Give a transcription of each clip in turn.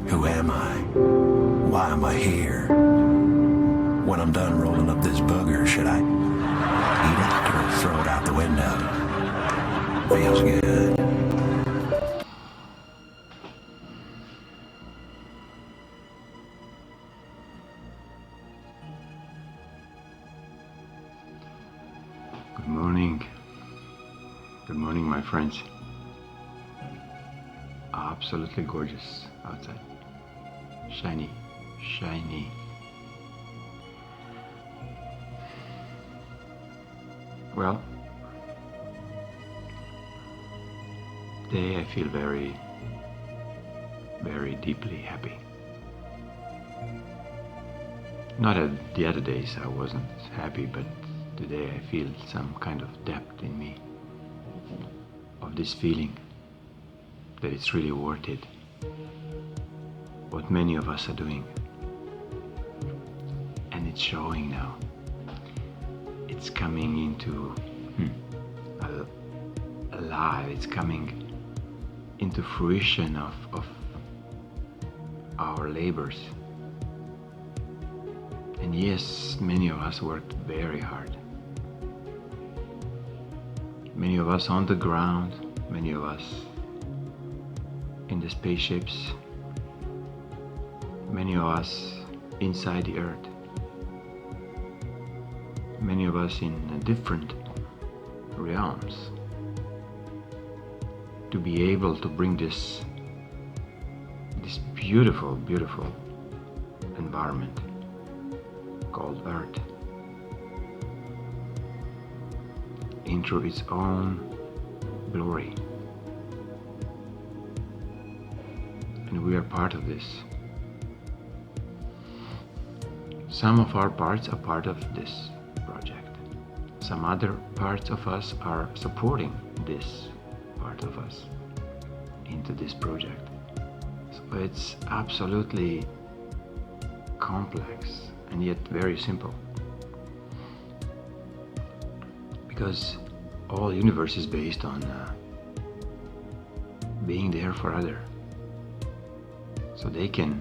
Who am I? Why am I here? When I'm done rolling up this booger, should I eat it or throw it out the window? Feels good. Good morning. Good morning, my friends. Absolutely gorgeous outside. Shiny, shiny. Well, today I feel very, very deeply happy. Not at the other days I wasn't happy, but today I feel some kind of depth in me of this feeling that it's really worth it, what many of us are doing. And it's showing now. It's coming into alive, it's coming into fruition of our labors. And yes, many of us worked very hard. Many of us on the ground, many of us in the spaceships, many of us inside the earth, many of us in different realms, to be able to bring this beautiful, beautiful environment called Earth into its own glory. And we are part of this. Some of our parts are part of this project. Some other parts of us are supporting this part of us into this project. So it's absolutely complex and yet very simple. Because all universe is based on being there for other, so they can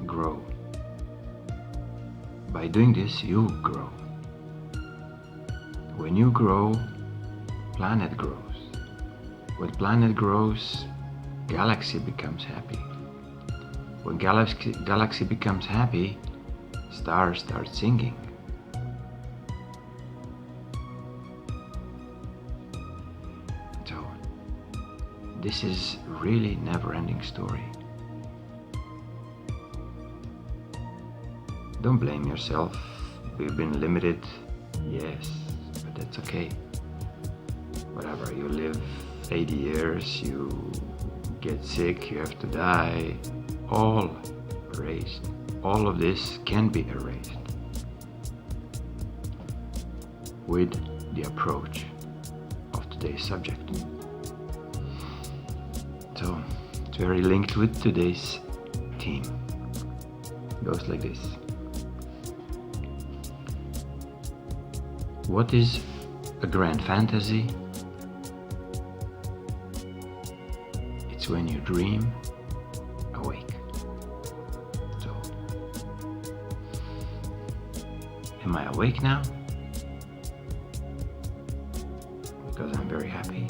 grow. By doing this, you grow. When you grow, planet grows. When planet grows, galaxy becomes happy. When galaxy becomes happy, stars start singing. So, this is really never-ending story. Don't blame yourself. We've been limited, yes, but that's okay. Whatever, you live 80 years, you get sick, you have to die, all erased. All of this can be erased with the approach of today's subject. So, it's very linked with today's theme. It goes like this. What is a grand fantasy? It's when you dream awake. So, am I awake now? Because I'm very happy?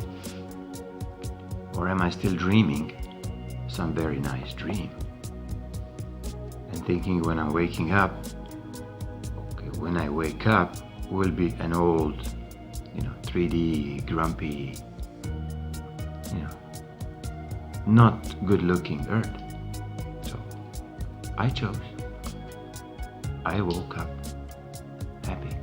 Or am I still dreaming some very nice dream? And thinking when I'm waking up, okay, when I wake up, will be an old, 3D, grumpy, not good looking Earth. So I chose. I woke up happy.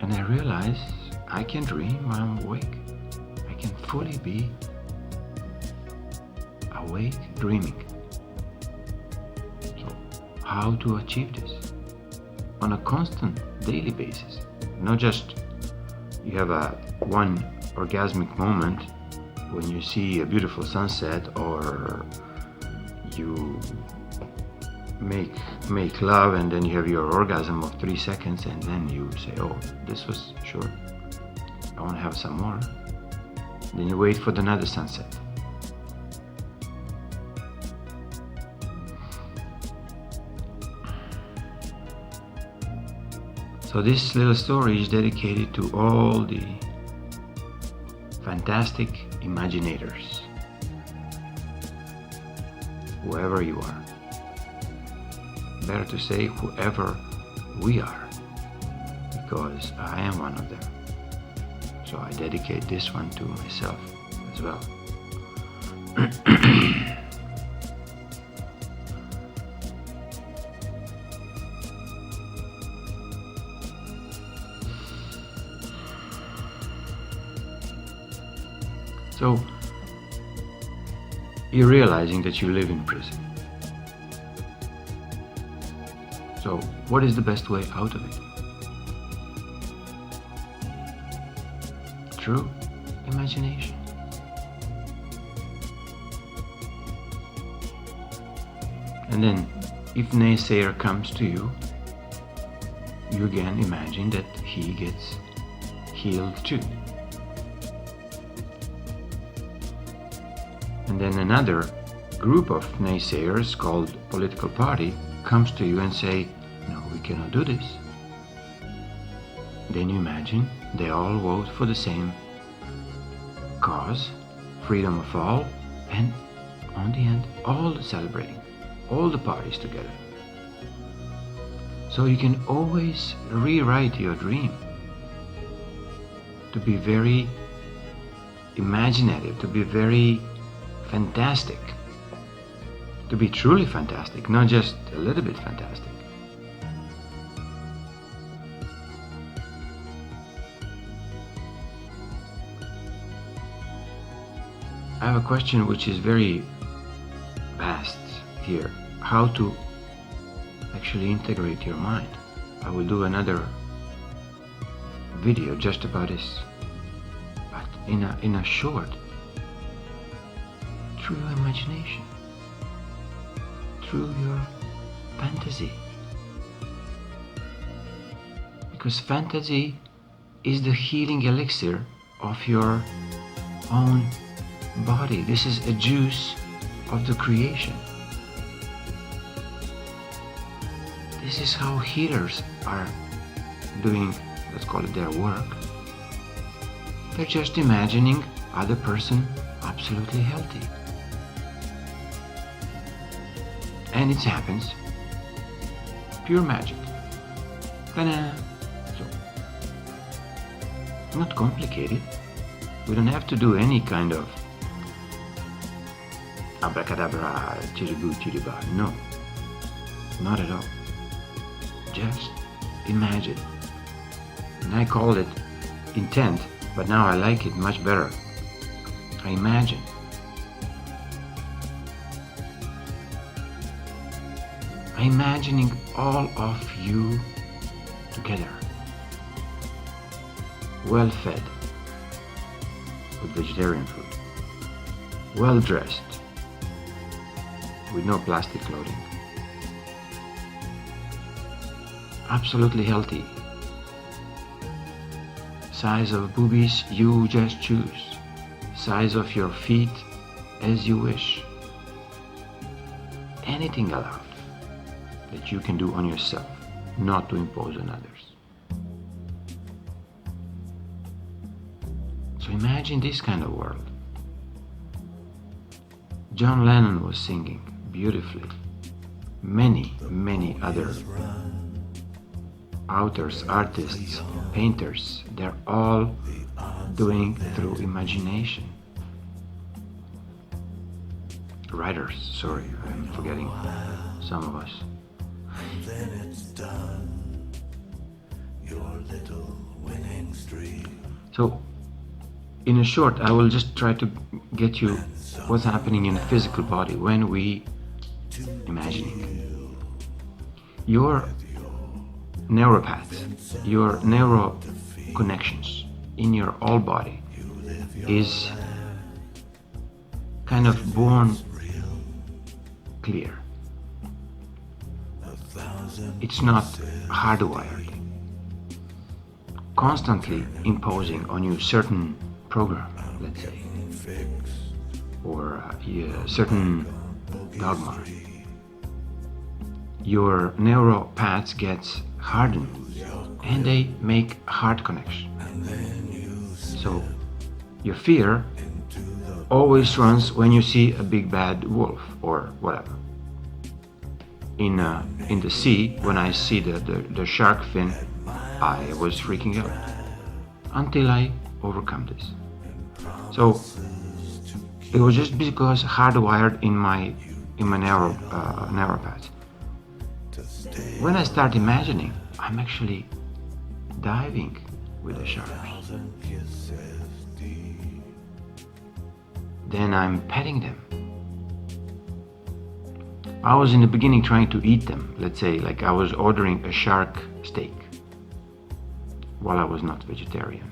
And I realized I can dream while I'm awake. I can fully be awake dreaming. So how to achieve this? On a constant daily basis. Not just you have one orgasmic moment when you see a beautiful sunset, or you make love and then you have your orgasm of 3 seconds and then you say, oh, this was short, I want to have some more. Then you wait for another sunset. So this little story is dedicated to all the fantastic imaginators, whoever you are. Better to say whoever we are, because I am one of them. So I dedicate this one to myself as well. So you're realizing that you live in prison. So what is the best way out of it? True imagination. And then if naysayer comes to you, you again imagine that he gets healed too. And then another group of naysayers called political party comes to you and say, no, we cannot do this. Then you imagine they all vote for the same cause, freedom of all, and on the end, all celebrating, all the parties together. So you can always rewrite your dream to be very imaginative, to be very fantastic, to be truly fantastic, not just a little bit fantastic. I have a question which is very vast here. How to actually integrate your mind. I will do another video just about this. But in a short, through your imagination, through your fantasy. Because fantasy is the healing elixir of your own body. This is a juice of the creation. This is how healers are doing, let's call it their work. They're just imagining other person absolutely healthy. And it happens. Pure magic. Ta-da! So, not complicated. We don't have to do any kind of abracadabra, chiribu, chiriba. No, not at all. Just imagine. And I called it intent, but now I like it much better. I imagine. I'm imagining all of you together, well fed with vegetarian food, well dressed with no plastic clothing, absolutely healthy, size of boobies you just choose, size of your feet as you wish, anything allowed that you can do on yourself, not to impose on others. So imagine this kind of world. John Lennon was singing beautifully. Many other authors, artists, painters, they're all doing through imagination. Writers, sorry, I'm forgetting some of us. Then it's done, your little winning streak. So, in a short, I will just try to get you what's happening in the physical body when we imagining. Your neuropaths, your neuro connections in your whole body is kind of born clear. It's not hardwired, constantly imposing on you certain program, let's say, or a certain dogma. Your neural paths gets hardened and they make heart connection. So your fear always runs when you see a big bad wolf or whatever. In the sea, when I see the shark fin, I was freaking out until I overcome this. So it was just because hardwired in my neuropath. When I start imagining, I'm actually diving with the sharks. Then I'm petting them. I was in the beginning trying to eat them. Let's say like I was ordering a shark steak while I was not vegetarian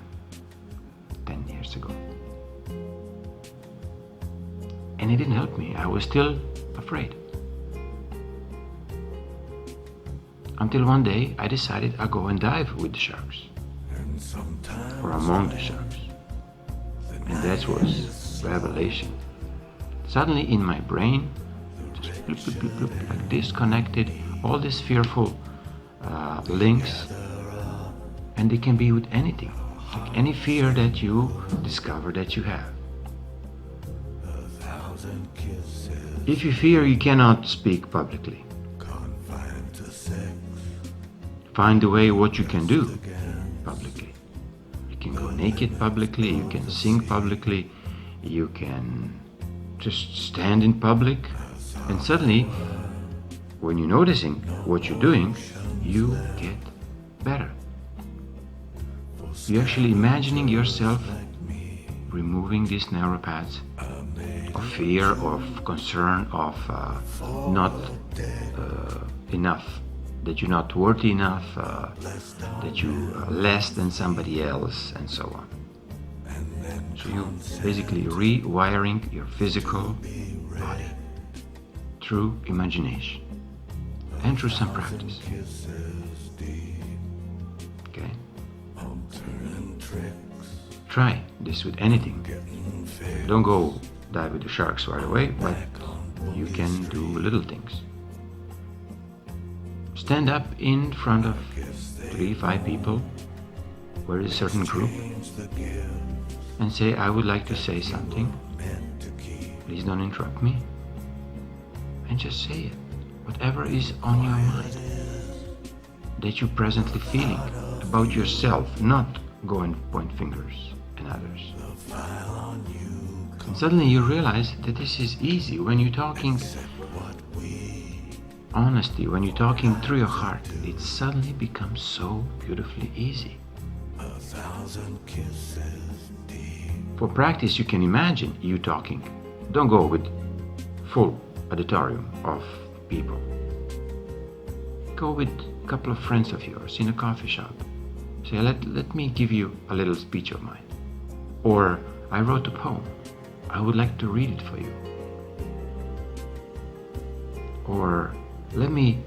10 years ago. And it didn't help me. I was still afraid. Until one day I decided I'll go and dive with the sharks. Or among the sharks. And that was revelation. Suddenly in my brain, just bloop, bloop, bloop, bloop, like disconnected all these fearful links, and they can be with anything, like any fear that you discover that you have. If you fear you cannot speak publicly, find a way what you can do publicly. You can go naked publicly, you can sing publicly, you can just stand in public, and suddenly when you're noticing what you're doing, you get better. You're actually imagining yourself removing these neuropaths of fear, of concern, of not enough, that you're not worthy enough, that you are less than somebody else, and so on. So you're basically rewiring your physical body through imagination and through some practice. Okay? Try this with anything. Don't go dive with the sharks right away, but you can do little things. Stand up in front of 3-5 people, where is a certain group, and say, I would like to say something. Please don't interrupt me. And just say it. Whatever is on your mind that you're presently feeling about yourself, not go and point fingers at others. And suddenly you realize that this is easy when you're talking honesty, when you're talking through your heart, it suddenly becomes so beautifully easy. For practice, you can imagine you talking. Don't go with full auditorium of people. Go with a couple of friends of yours in a coffee shop. Say, let me give you a little speech of mine. Or, I wrote a poem. I would like to read it for you. Or, let me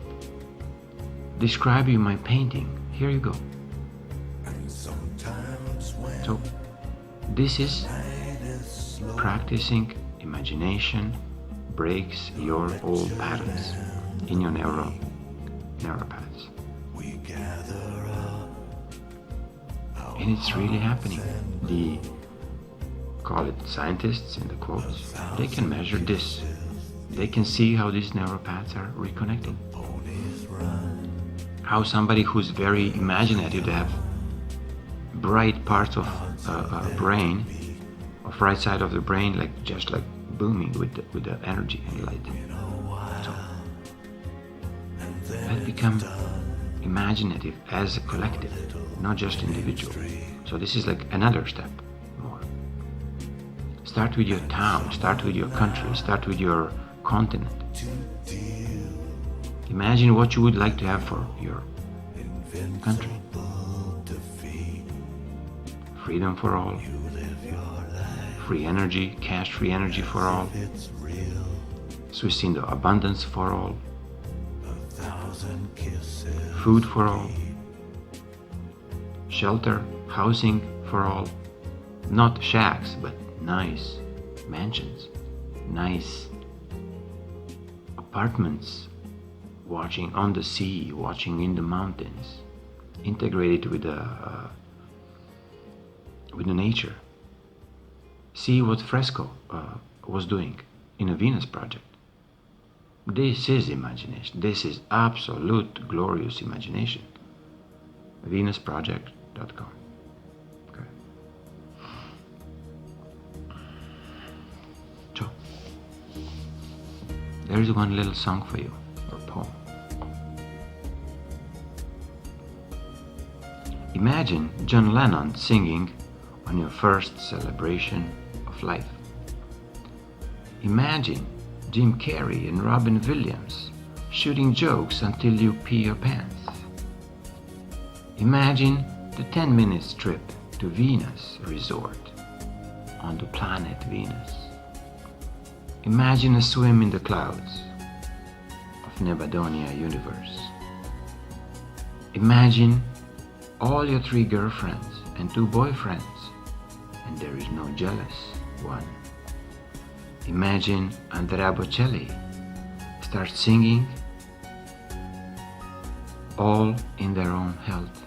describe you my painting. Here you go. So, this is practicing imagination breaks your old patterns in your neuropaths. And it's really happening. The, call it scientists in the quotes, they can measure this. They can see how these neuropaths are reconnecting. How somebody who's very imaginative, they have bright parts of brain, of right side of the brain, like just like booming with the energy and light. So that become imaginative as a collective, not just individual. So this is like another step more. Start with your town, start with your country, start with your continent. Imagine what you would like to have for your country. Freedom for all, free energy, cash-free energy for all, Suicidio abundance for all, food for all, shelter, housing for all, not shacks, but nice mansions, nice apartments, watching on the sea, watching in the mountains, integrate it with the nature. See what Fresco was doing in a Venus project. This is imagination. This is absolute glorious imagination. Venusproject.com. Okay. So, there is one little song for you, or poem. Imagine John Lennon singing on your first celebration of life. Imagine Jim Carrey and Robin Williams shooting jokes until you pee your pants. Imagine the 10 minutes trip to Venus Resort on the planet Venus. Imagine a swim in the clouds of Nebadonia universe. Imagine all your 3 girlfriends and 2 boyfriends, and there is no jealous one. Imagine Andrea Bocelli start singing, all in their own health.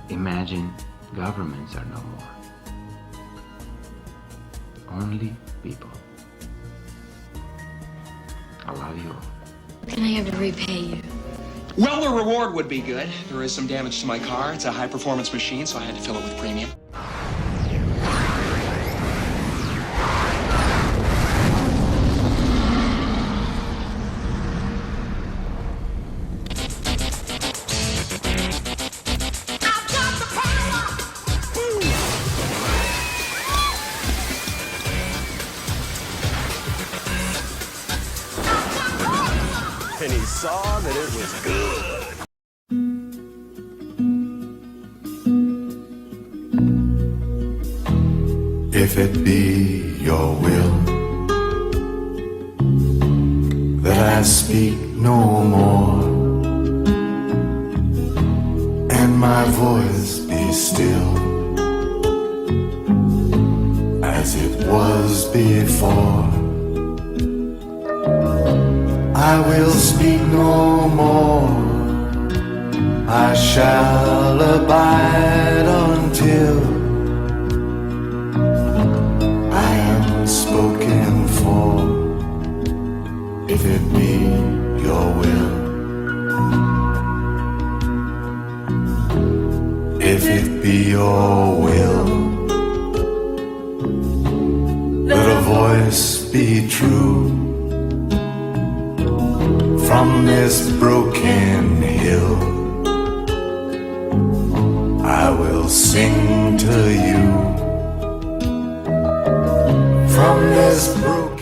Imagine governments are no more. Only people. I love you all. What can I have to repay you? Well, the reward would be good. There is some damage to my car. It's a high-performance machine, so I had to fill it with premium. And he saw that it was good. If it be your will that I speak no more, and my voice be still as it was before, I will speak no more. I shall abide until I am spoken for. If it be your will, if it be your will, let a voice be true from this broken hill. I will sing to you from this broken